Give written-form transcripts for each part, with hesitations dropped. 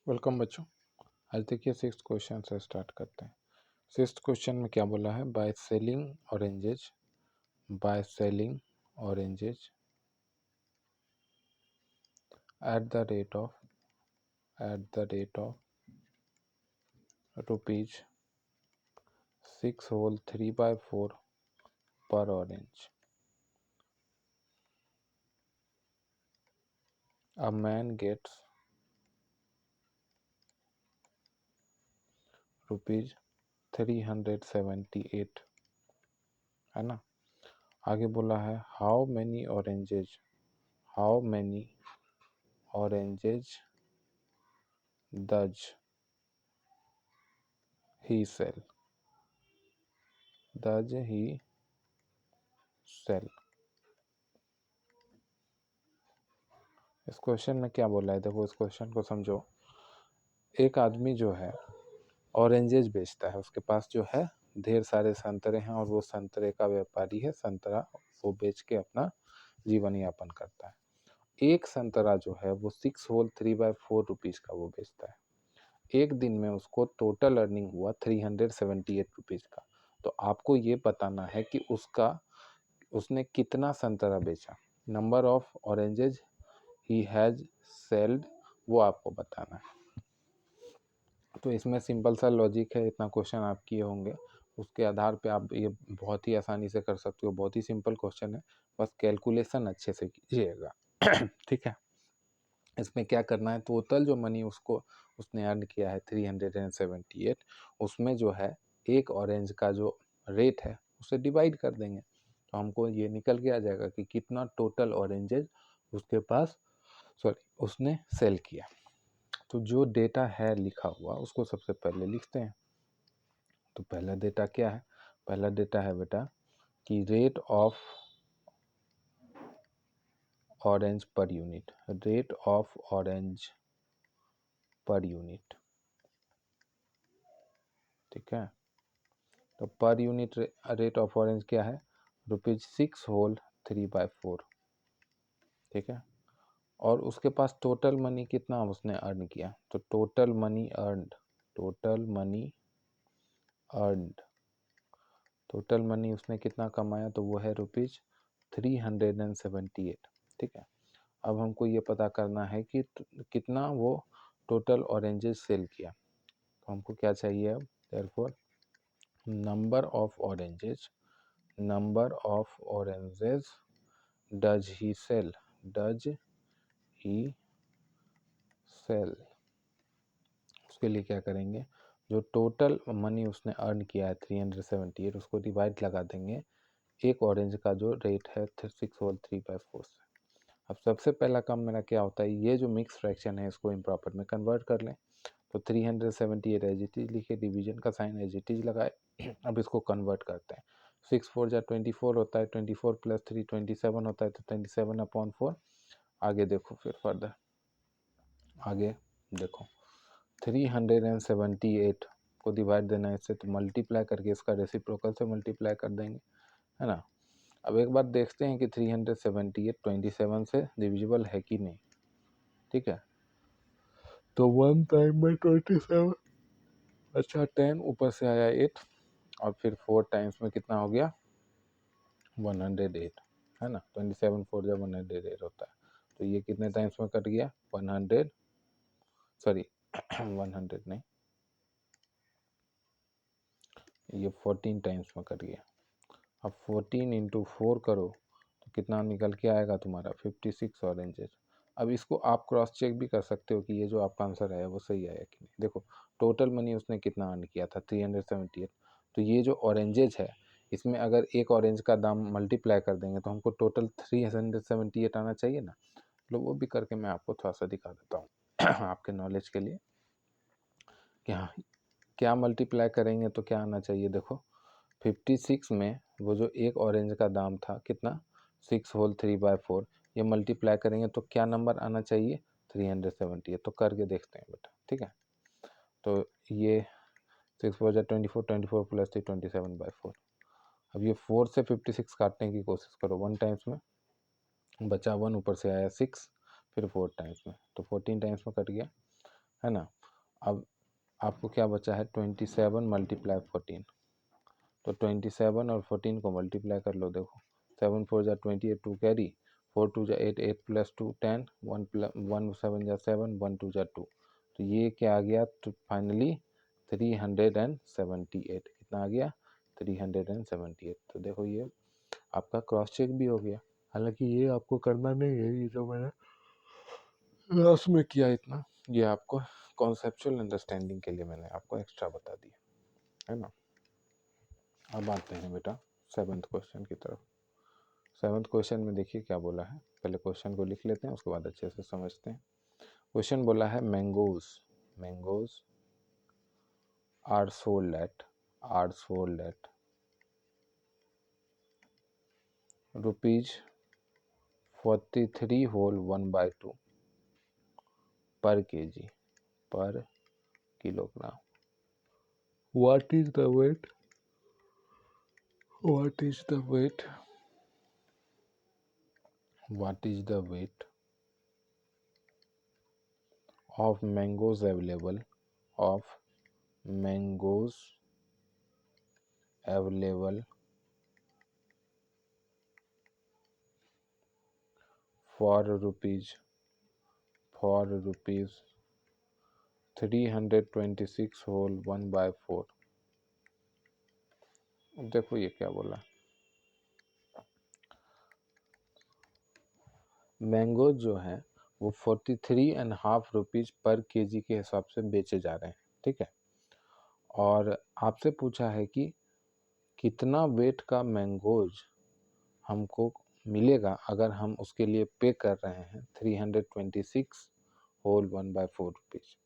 Welcome बच्चों। आज देखिए सिक्स्थ क्वेश्चन से स्टार्ट करते हैं। सिक्स्थ क्वेश्चन में क्या बोला है? By selling oranges at the rate of rupees 6 whole 3/4 per orange, a man gets rupees 378, है ना। आगे बोला है how many oranges does he sell इस क्वेश्चन में क्या बोला है? देखो इस क्वेश्चन को समझो। एक आदमी जो है ऑरेंजेज बेचता है, उसके पास जो है ढेर सारे संतरे हैं और वो संतरे का व्यापारी है। संतरा वो बेच के अपना जीवन यापन करता है। एक संतरा जो है वो 6 whole 3/4 रुपीज का वो बेचता है। एक दिन में उसको टोटल अर्निंग हुआ 378 रुपीज का। तो आपको ये बताना है कि उसने कितना संतरा बेचा। Number of oranges he has sailed, वो आपको बताना है। तो इसमें सिंपल सा लॉजिक है, इतना क्वेश्चन आप किए होंगे, उसके आधार पे आप ये बहुत ही आसानी से कर सकते हो। बहुत ही सिंपल क्वेश्चन है, बस कैलकुलेशन अच्छे से कीजिएगा। ठीक है। इसमें क्या करना है, टोटल जो मनी उसने अर्न किया है 378, उसमें जो है एक ऑरेंज का जो रेट है उसे डिवाइड कर देंगे, तो हमको ये निकल के आ जाएगा कि कितना टोटल ऑरेंजेज उसके पास उसने सेल किया। तो जो डेटा है लिखा हुआ उसको सबसे पहले लिखते हैं। तो पहला डेटा क्या है? पहला डेटा है बेटा कि rate of orange per unit, ठीक है। तो per unit rate of orange क्या है? रुपीज 6 whole 3/4, ठीक है। और उसके पास टोटल मनी कितना उसने अर्न किया? तो टोटल मनी उसने कितना कमाया? तो वो है रुपीज 378, ठीक है। अब हमको ये पता करना है कि कितना वो टोटल ऑरेंजेस सेल किया। तो हमको क्या चाहिए अब? Therefore number of oranges does he sell उसके लिए क्या करेंगे? जो टोटल मनी उसने अर्न किया है 378, उसको डिवाइड लगा देंगे एक ऑरेंज का जो रेट है 6 whole 3/4 से। अब सबसे पहला काम मेरा क्या होता है, ये जो मिक्स फ्रैक्शन है इसको इम्प्रॉपर में कन्वर्ट कर लें। तो 378 एज इट इज लिखे, डिवीजन का साइन एज इट इज लगाए। अब इसको कन्वर्ट करते हैं। 6 4 जा 24 होता है, 24 + 3 27 होता है, तो 27/4। आगे देखो, फिर फर्दर आगे देखो 378 को डिवाइड देना है इससे, तो मल्टीप्लाई करके इसका रेसिप्रोकल से मल्टीप्लाई कर देंगे, है ना। अब एक बार देखते हैं कि 378 27 से डिविजिबल है कि नहीं, ठीक है। तो 1 टाइम में 27, अच्छा 10 ऊपर से आया 8, और फिर 4 टाइम्स में कितना हो गया? 108, है ना। 27 4 जब 108 होता है, तो ये कितने टाइम्स में कट गया? 100 नहीं, ये 14 टाइम्स में कट गया। अब 14 × 4 करो तो कितना निकल के आएगा तुम्हारा? 56 ऑरेंजेस। अब इसको आप क्रॉस चेक भी कर सकते हो कि ये जो आपका आंसर है वो सही आया कि नहीं। देखो टोटल मनी उसने कितना अर्न किया था? 378। तो ये जो ऑरेंजेज है इसमें अगर एक ऑरेंज का दाम मल्टीप्लाई कर देंगे तो हमको टोटल 378 आना चाहिए ना। तो वो भी करके मैं आपको थोड़ा सा दिखा देता हूँ आपके नॉलेज के लिए कि हाँ क्या मल्टीप्लाई करेंगे तो क्या आना चाहिए। देखो 56 में वो जो एक ऑरेंज का दाम था कितना? 6 whole 3/4, ये मल्टीप्लाई करेंगे तो क्या नंबर आना चाहिए? 378। तो करके देखते हैं बेटा, ठीक है। तो ये 6 4 जा 24, 24 + 3 27/4। अब ये 4 से 56 काटने की कोशिश करो। 1 टाइम्स में बचा 1, ऊपर से आया 6, फिर 4 टाइम्स में, तो 14 टाइम्स में कट गया, है ना। अब आपको क्या बचा है 27 मल्टीप्लाई 14, तो 27 और 14 को मल्टीप्लाई कर लो। देखो 7 4 जा 28, 2 कैरी, 4 2 जा 8, 8 प्लस 2 10, 1 7 जा 7, 1 2 जा 2, तो ये क्या आ गया, तो फाइनली 378। कितना आ गया 378। तो देखो ये आपका क्रॉस चेक भी हो गया। हालांकि ये आपको करना नहीं है, ये जो मैंने लास्ट में किया इतना, ये आपको कॉन्सेप्चुअल अंडरस्टैंडिंग के लिए मैंने आपको एक्स्ट्रा बता दिया, है ना। अब आते हैं बेटा 7th क्वेश्चन की तरफ। 7th क्वेश्चन में देखिए क्या बोला है, पहले क्वेश्चन को लिख लेते हैं, उसके बाद अच्छे से समझते हैं। क्वेश्चन बोला है mangoes are sold at rupees 43 whole 1/2 per KG per kilogram. What is the weight? What is the weight? What is the weight of mangoes available? Of mangoes available for rupees 326 whole 1/4। देखो ये क्या बोला, mango जो है वो 43.5 rupees per KG के हिसाब से बेचे जा रहे हैं, ठीक है। और आपसे पूछा है कि कितना वेट का मैंगोज हमको मिलेगा अगर हम उसके लिए पे कर रहे हैं 326 होल 1/4 रुपीज,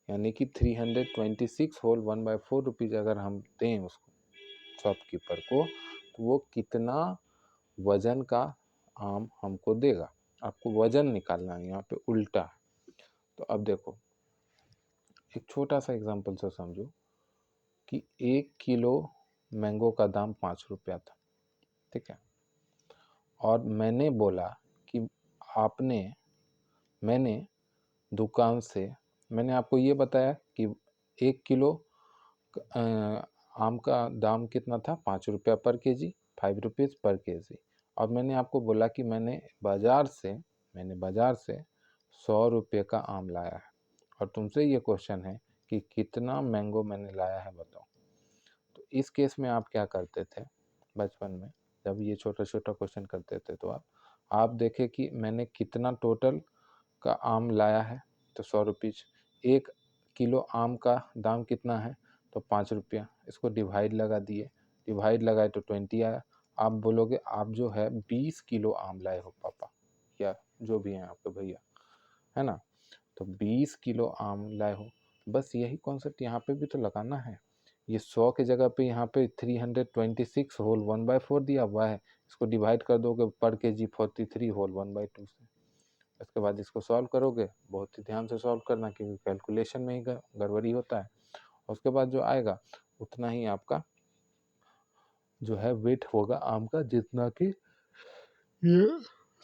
यानी कि 326 होल 1/4 रुपीज अगर हम दें उसको शॉपकीपर को, तो वो कितना वजन का आम हमको देगा। आपको वजन निकालना है यहाँ पे उल्टा। तो अब देखो एक छोटा सा एग्जांपल से समझो कि 1 किलो मैंगो का दाम 5 रुपया था, ठीक है। और मैंने बोला कि मैंने दुकान से, मैंने आपको ये बताया कि 1 किलो आम का दाम कितना था 5 रुपया पर केजी, 5 रुपीज़ पर केजी। और मैंने आपको बोला कि मैंने बाज़ार से 100 रुपये का आम लाया है, और तुमसे ये क्वेश्चन है कि कितना मैंगो मैंने लाया है बताओ। तो इस केस में आप क्या करते थे बचपन में, जब ये छोटा छोटा क्वेश्चन करते थे, तो आप देखें कि मैंने कितना टोटल का आम लाया है, तो 100 रुपीज। 1 किलो आम का दाम कितना है, तो 5 रुपया। इसको डिवाइड लगा दिए, डिवाइड लगाए तो 20 आया। आप बोलोगे आप जो है 20 किलो आम लाए हो पापा, या जो भी हैं आपके भैया, है ना। तो 20 किलो आम लाए हो, बस यही कॉन्सेप्ट यहाँ पे भी तो लगाना है। ये 100 की जगह पे यहाँ पे 326 होल 1/4 दिया हुआ है, इसको डिवाइड कर दोगे पर केजी 43 होल 1/2 से। इसके बाद इसको सॉल्व करोगे, बहुत ही ध्यान से सॉल्व करना क्योंकि कैलकुलेशन में ही गड़बड़ी होता है। उसके बाद जो आएगा उतना ही आपका जो है वेट होगा आम का, जितना कि ये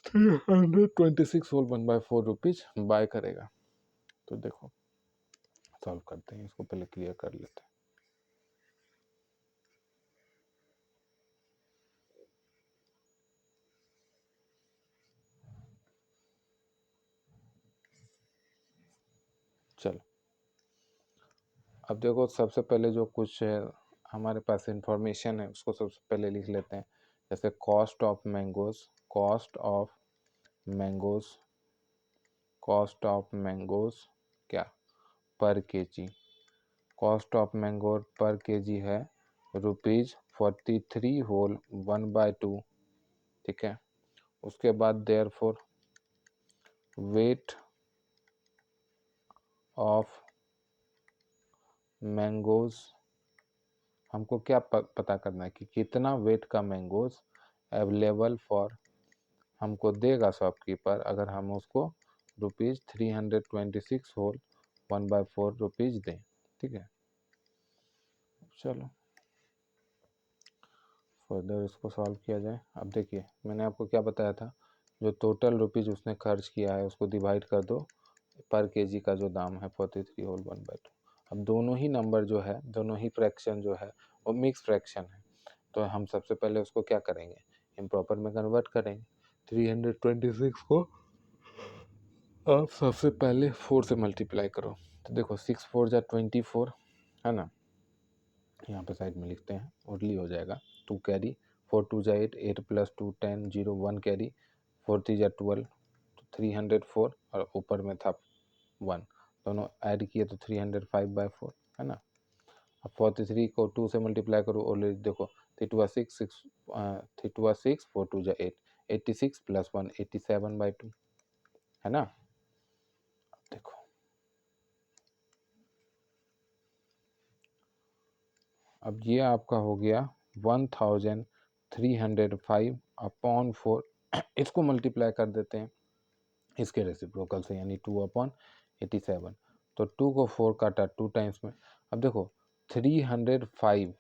326 होल 1/4 रुपीज बाय करेगा। तो देखो सॉल्व करते हैं, इसको पहले क्लियर कर लेते हैं। चलो अब देखो सबसे पहले जो कुछ हमारे पास इंफॉर्मेशन है उसको सबसे पहले लिख लेते हैं। जैसे कॉस्ट ऑफ मैंगोज क्या पर केजी, कॉस्ट ऑफ मैंगो पर केजी है ₹43 होल 1/2, ठीक है। उसके बाद देयरफॉर वेट ऑफ मैंगोज, हमको क्या पता करना है कि कितना वेट का मैंगोज अवेलेबल फॉर हमको देगा शॉपकीपर अगर हम उसको ₹326 होल 1/4 रुपीज दें, ठीक है। चलो फर्दर इसको सॉल्व किया जाए। अब देखिए मैंने आपको क्या बताया था, जो टोटल रुपीज़ उसने खर्च किया है उसको डिवाइड कर दो पर केजी का जो दाम है 43 होल 1/2। अब दोनों ही नंबर जो है, दोनों ही फ्रैक्शन जो है वो मिक्स फ्रैक्शन है, तो हम सबसे पहले उसको क्या करेंगे, इम्प्रॉपर में कन्वर्ट करेंगे। 326 को आप सबसे पहले 4 से मल्टीप्लाई करो, तो देखो 6 4 जा 24 है ना, यहाँ पे साइड में लिखते हैं, ओडली हो जाएगा। 2 कैरी, 4 2 जा 8, 8 + 2 10, 0 1 कैरी, 4 3 जा 12, तो 304 और ऊपर में था 1, दोनों ऐड किए तो 305/4 है ना। अब 43 को 2 से मल्टीप्लाई करो, ऑलरेडी देखो 3 2 6 6 3 2 6, 4 2 जा 8, 86 + 1 87/2 है ना। अब देखो अब ये आपका हो गया 1305/4। इसको मल्टीप्लाई कर देते हैं इसके रेसिप्रोकल से, यानी 2/87। तो 2 को 4 काटा 2 टाइम्स में। अब देखो 305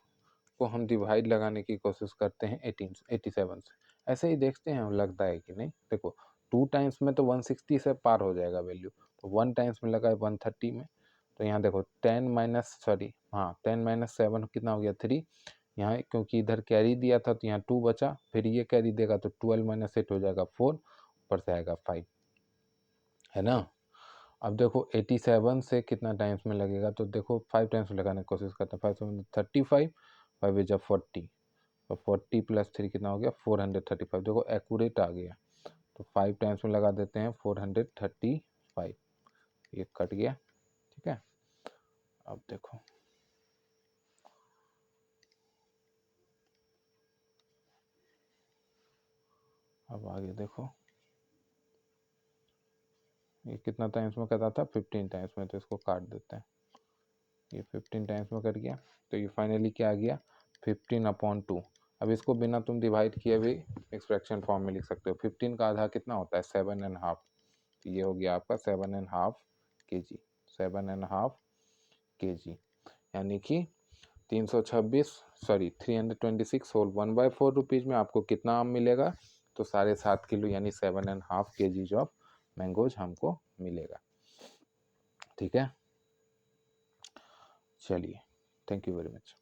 को हम डिवाइड लगाने की कोशिश करते हैं 87 से, ऐसे ही देखते हैं लगता है कि नहीं। देखो 2 टाइम्स में तो 160 से पार हो जाएगा वैल्यू, तो 1 टाइम्स में लगा है 130 में, तो यहाँ देखो 10 - 7 कितना हो गया 3। यहाँ क्योंकि इधर कैरी दिया था तो यहाँ 2 बचा, फिर ये कैरी देगा तो 12 - 8 हो जाएगा 4, ऊपर से आएगा 5 है ना। अब देखो 87 से कितना टाइम्स में लगेगा, तो देखो 5 टाइम्स में लगाने की कोशिश करते हैं। 5 7 35, 5 × 40, तो 40 + 3 कितना हो गया 435। देखो एक्यूरेट आ गया, तो 5 टाइम्स में लगा देते हैं 435, ये कट गया। ठीक है, अब देखो अब आगे देखो, ये कितना टाइम्स में करता था 15 टाइम्स में, तो इसको काट देते हैं। ये 15 टाइम्स में कट गया, तो ये फाइनली क्या आ गया 15/2। अब इसको बिना तुम डिवाइड किए भी एक्सप्रेशन फॉर्म में लिख सकते हो। 15 का आधा कितना होता है 7.5, तो ये हो गया आपका 7.5 kg, 7.5 kg, यानी कि 326 होल 1/4 रुपीज़ में आपको कितना आम मिलेगा, तो 7.5 किलो यानी 7.5 kg ऑफ मैंगोज हमको मिलेगा। ठीक है, चलिए, थैंक यू वेरी मच।